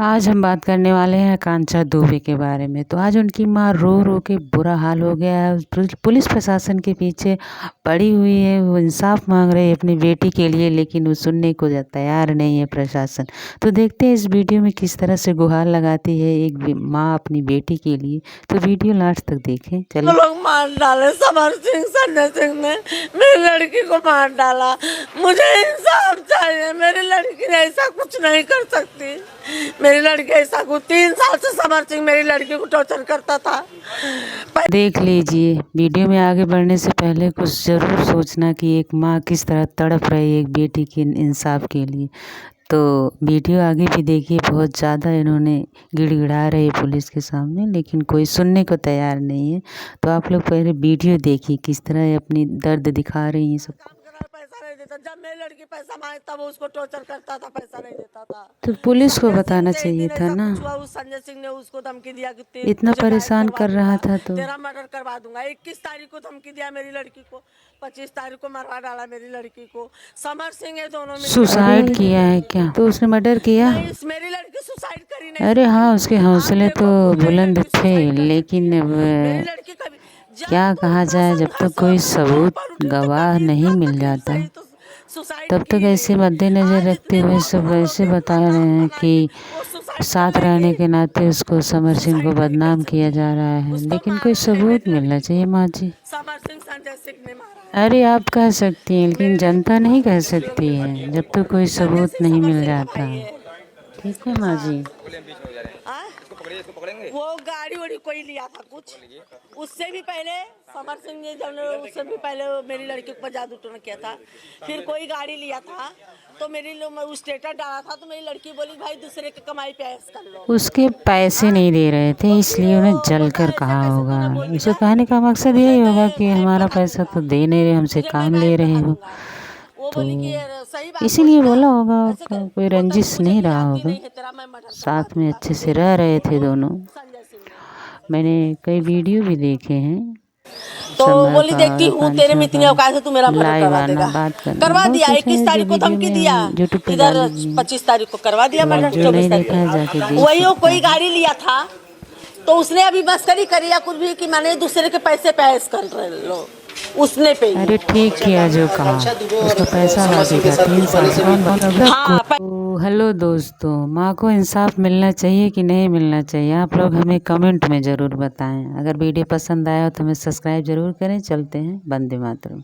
आज हम बात करने वाले हैं आकांक्षा दुबे के बारे में। तो आज उनकी माँ रो रो के बुरा हाल हो गया है। पुलिस प्रशासन के पीछे पड़ी हुई है, वो इंसाफ मांग रही है अपनी बेटी के लिए, लेकिन वो सुनने को तैयार नहीं है प्रशासन। तो देखते हैं इस वीडियो में किस तरह से गुहार लगाती है एक माँ अपनी बेटी के लिए। तो वीडियो लास्ट तक देखें। चलिए। लोग मार डाले, समर सिंह संजय सिंह ने मेरी लड़की को मार डाला। मुझे इंसाफ चाहिए। मेरी लड़की ऐसा कुछ नहीं कर सकती। मेरी लड़की ऐसा कुछ 3 साल से समर सिंह मेरी लड़की को टॉर्चर करता था। देख लीजिए। वीडियो में आगे बढ़ने से पहले कुछ ज़रूर सोचना कि एक माँ किस तरह तड़प रही है एक बेटी के इंसाफ के लिए। तो वीडियो आगे भी देखिए। बहुत ज़्यादा इन्होंने गिड़गिड़ा रहे पुलिस के सामने, लेकिन कोई सुनने को तैयार नहीं है। तो आप लोग पहले वीडियो देखिए किस तरह अपनी दर्द दिखा रही हैं सबको। पैसा नहीं देता। जब मेरी लड़की पैसा मांगता वो उसको टॉर्चर करता था, पैसा नहीं देता था। तो पुलिस को बताना चाहिए था ना। उस संजय सिंह ने उसको धमकी दिया कि इतना परेशान कर रहा था तो तेरा मर्डर करवा दूंगा। 21 तारीख को धमकी दिया मेरी लड़की को, 25 तारीख को मरवा डाला मेरी लड़की को। समर सिंह है, दोनों में सुसाइड किया है क्या? तो उसने मर्डर किया? मेरी लड़की सुसाइड करी नहीं। अरे हाँ, उसके हौसले तो बुलंद थे, लेकिन क्या कहा जाए, जब तक कोई सबूत गवाह नहीं मिल जाता तब तक ऐसे मद्देनजर रखते हुए सब ऐसे बता रहे हैं कि साथ रहने के नाते उसको समर सिंह को बदनाम किया जा रहा है, लेकिन कोई सबूत मिलना चाहिए माँ जी। अरे आप कह सकती हैं, लेकिन जनता नहीं कह सकती है जब तक कोई सबूत नहीं मिल जाता। ठीक है माँ जी। वो गाड़ी वाड़ी कोई लिया था कुछ, उससे भी पहले समर सिंह ने जब उससे भी पहले मेरी लड़की पर जादू टोना किया था। फिर कोई गाड़ी लिया था तो मेरी स्टेटस डाला था तो मेरी लड़की बोली भाई दूसरे की कमाई पे ऐश कर लो। उसके पैसे नहीं दे रहे थे, इसलिए उन्हें जलकर कहा होगा। उसे कहने का मकसद यही होगा कि हमारा पैसा तो दे नहीं रहे, हमसे काम ले रहे हो, तो इसीलिए बोला होगा। कोई रंजिश नहीं रहा होगा, साथ में अच्छे से रह रहे थे दोनों। मैंने कई वीडियो भी देखे हैं। तो बोली देखती हूँ तेरे में इतनी औकात है, तू मेरा मर्डर करवा देगा। करवा दिया। 21 तारीख को धमकी दिया, इधर 25 तारीख को करवा दिया मर्डर। 24 तारीख वही कोई गाड़ी लिया था तो उसने अभी मस्करी करी या कुछ भी कि मैंने दूसरे के पैसे पे ऐश कर रहे लो, उसने पे। अरे ठीक किया जो कहा, उसको पैसा लगेगा 3 साल। हेलो दोस्तों, माँ को इंसाफ मिलना चाहिए कि नहीं मिलना चाहिए, आप लोग हमें कमेंट में ज़रूर बताएं। अगर वीडियो पसंद आया हो तो हमें सब्सक्राइब ज़रूर करें। चलते हैं, वंदे मातरम।